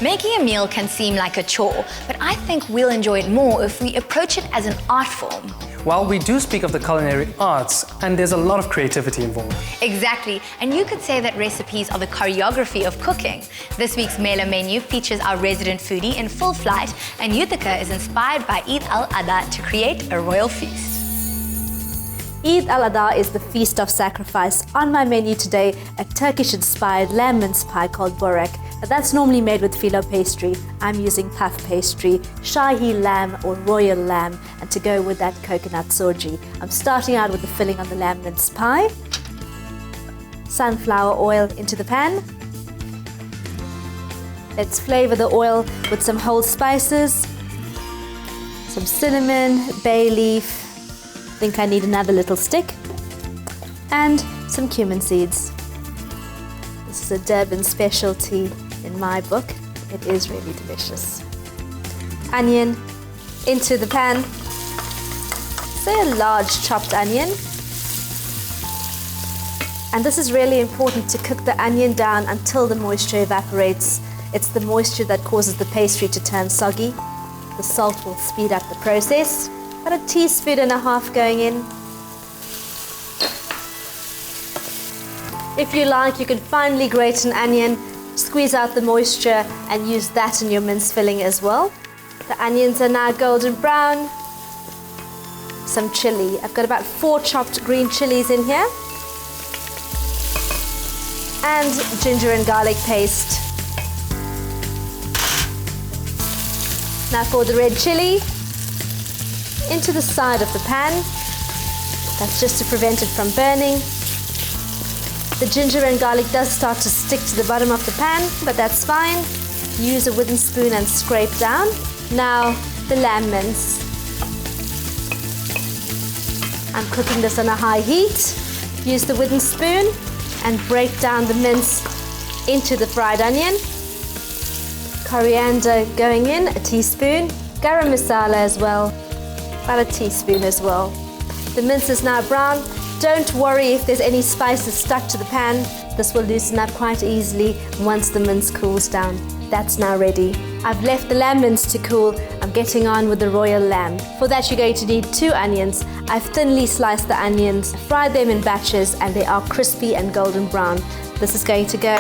Making a meal can seem like a chore, but I think we'll enjoy it more if we approach it as an art form. While we do speak of the culinary arts, and there's a lot of creativity involved. Exactly, and you could say that recipes are the choreography of cooking. This week's Mela menu features our resident foodie in full flight, and Yudhika is inspired by Eid al-Adha to create a royal feast. Eid al-Adha is the feast of sacrifice. On my menu today, a Turkish-inspired lamb mince pie called börek. That's normally made with phyllo pastry. I'm using puff pastry, Shahi lamb or royal lamb, and to go with that coconut soji. I'm starting out with the filling on the lamb mince pie. Sunflower oil into the pan. Let's flavor the oil with some whole spices, some cinnamon, bay leaf. I think I need another little stick, and some cumin seeds. This is a Durban specialty in my book. It is really delicious. Onion into the pan. Say a large chopped onion. And this is really important to cook the onion down until the moisture evaporates. It's the moisture that causes the pastry to turn soggy. The salt will speed up the process. About 1.5 teaspoons going in. If you like, you can finely grate an onion, squeeze out the moisture, and use that in your mince filling as well. The onions are now golden brown. Some chili. I've got about 4 chopped green chilies in here. And ginger and garlic paste. Now for the red chili. Into the side of the pan. That's just to prevent it from burning. The ginger and garlic does start to stick to the bottom of the pan, but that's fine. Use a wooden spoon and scrape down. Now the lamb mince. I'm cooking this on a high heat. Use the wooden spoon and break down the mince into the fried onion. Coriander going in, 1 teaspoon. Garam masala as well. About 1 teaspoon as well. The mince is now brown. Don't worry if there's any spices stuck to the pan. This will loosen up quite easily once the mince cools down. That's now ready. I've left the lamb mince to cool. I'm getting on with the royal lamb. For that, you're going to need 2 onions. I've thinly sliced the onions, fried them in batches, and they are crispy and golden brown. This is going to go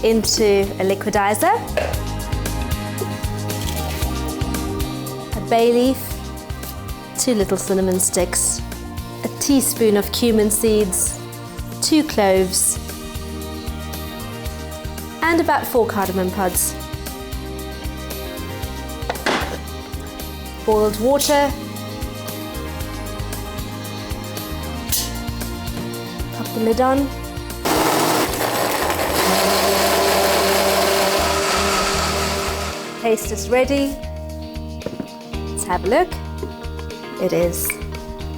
into a liquidizer. A bay leaf. 2 little cinnamon sticks, 1 teaspoon of cumin seeds, 2 cloves, and about 4 cardamom pods. Boiled water. Pop the lid on. Paste is ready. Let's have a look. It is.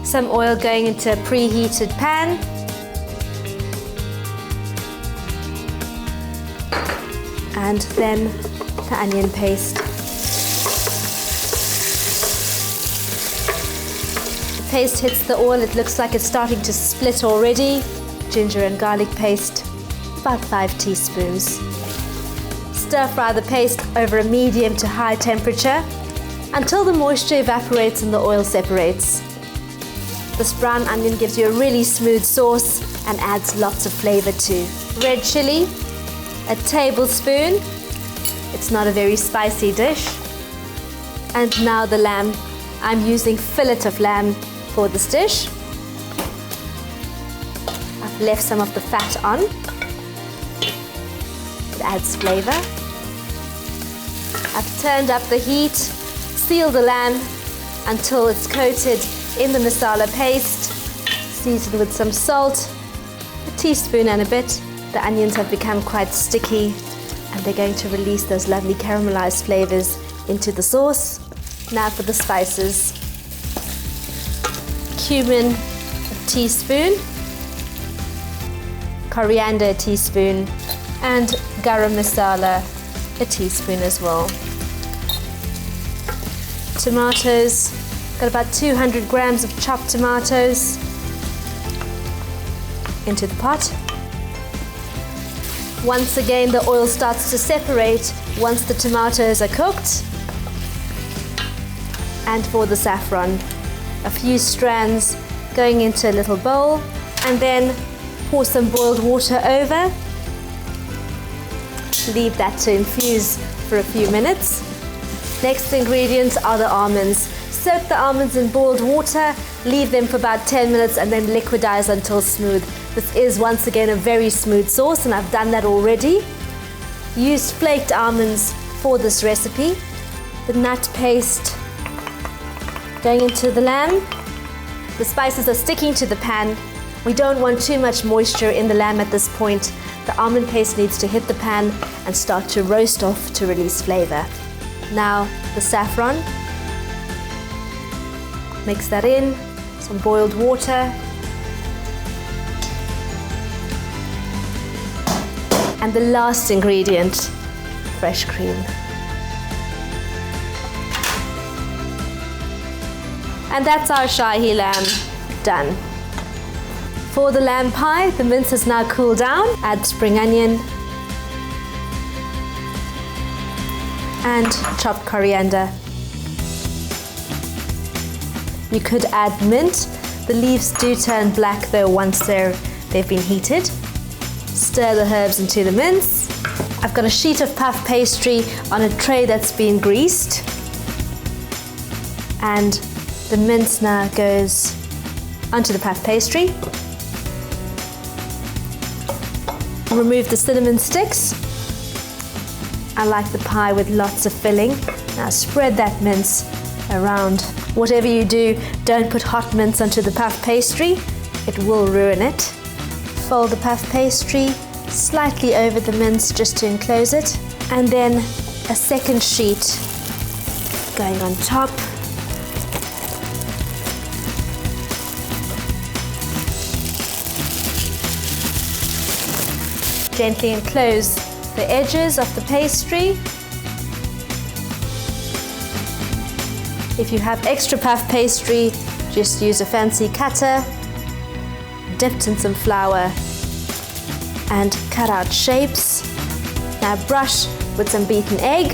Some oil going into a preheated pan. And then the onion paste. The paste hits the oil, it looks like it's starting to split already. Ginger and garlic paste, about 5 teaspoons. Stir fry the paste over a medium to high temperature until the moisture evaporates and the oil separates. This brown onion gives you a really smooth sauce and adds lots of flavor too. Red chili, 1 tablespoon. It's not a very spicy dish. And now the lamb. I'm using fillet of lamb for this dish. I've left some of the fat on. It adds flavor. I've turned up the heat. Seal the lamb until it's coated in the masala paste. Season with some salt, 1 teaspoon and a bit. The onions have become quite sticky and they're going to release those lovely caramelized flavors into the sauce. Now for the spices. Cumin, 1 teaspoon. Coriander, 1 teaspoon. And garam masala, 1 teaspoon as well. Tomatoes, got about 200 grams of chopped tomatoes into the pot. Once again, the oil starts to separate once the tomatoes are cooked. And for the saffron, a few strands going into a little bowl, and then pour some boiled water over. Leave that to infuse for a few minutes. Next ingredients are the almonds. Soak the almonds in boiled water, leave them for about 10 minutes and then liquidize until smooth. This is once again a very smooth sauce and I've done that already. Used flaked almonds for this recipe. The nut paste going into the lamb. The spices are sticking to the pan. We don't want too much moisture in the lamb at this point. The almond paste needs to hit the pan and start to roast off to release flavor. Now the saffron. Mix that in, some boiled water. And the last ingredient, fresh cream. And that's our Shahi lamb done. For the lamb pie, the mince has now cooled down. Add spring onion and chopped coriander. You could add mint. The leaves do turn black though once they've been heated. Stir the herbs into the mince. I've got a sheet of puff pastry on a tray that's been greased. And the mince now goes onto the puff pastry. Remove the cinnamon sticks. I like the pie with lots of filling. Now spread that mince around. Whatever you do, don't put hot mince onto the puff pastry. It will ruin it. Fold the puff pastry slightly over the mince just to enclose it. And then a second sheet going on top. Gently enclose the edges of the pastry. If you have extra puff pastry, just use a fancy cutter, dipped in some flour, and cut out shapes. Now brush with some beaten egg.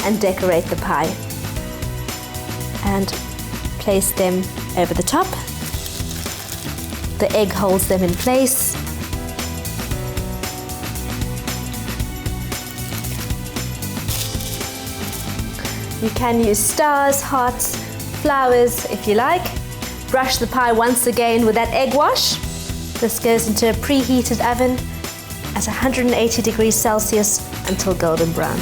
And decorate the pie. And place them over the top. The egg holds them in place. You can use stars, hearts, flowers if you like. Brush the pie once again with that egg wash. This goes into a preheated oven at 180 degrees Celsius until golden brown.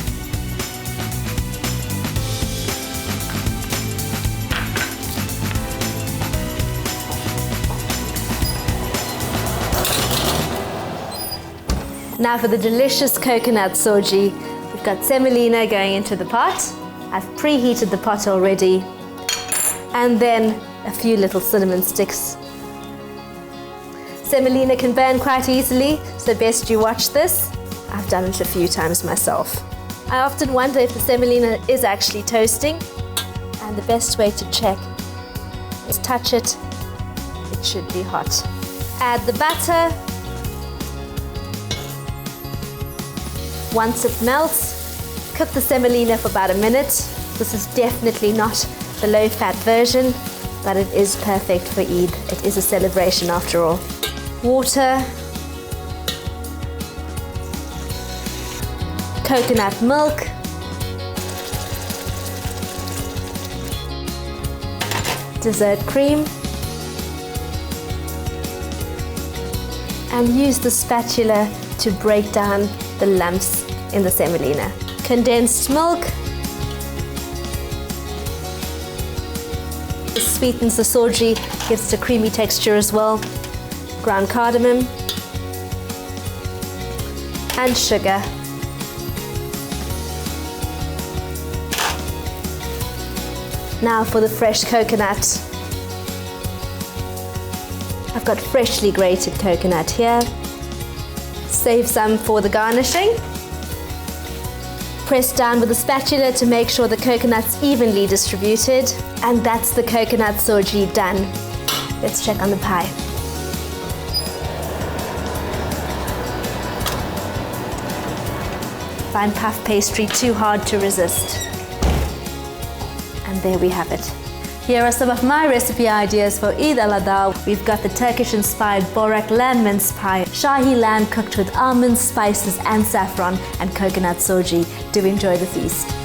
Now for the delicious coconut soji. We've got semolina going into the pot. I've preheated the pot already. And then a few little cinnamon sticks. Semolina can burn quite easily, so best you watch this. I've done it a few times myself. I often wonder if the semolina is actually toasting, and the best way to check is touch it. It should be hot. Add the butter. Once it melts, cook the semolina for about a minute. This is definitely not the low-fat version, but it is perfect for Eid. It is a celebration after all. Water, coconut milk, dessert cream, and use the spatula to break down the lumps in the semolina. Condensed milk. This sweetens the soji, gives it a creamy texture as well. Ground cardamom and sugar. Now for the fresh coconut. I've got freshly grated coconut here. Save some for the garnishing. Press down with a spatula to make sure the coconut's evenly distributed. And that's the coconut soji done. Let's check on the pie. find puff pastry too hard to resist. And there we have it. Here are some of my recipe ideas for Eid al-Adha. We've got the Turkish-inspired borak lamb mince pie, Shahi lamb cooked with almonds, spices and saffron, and coconut soji. Do enjoy the feast.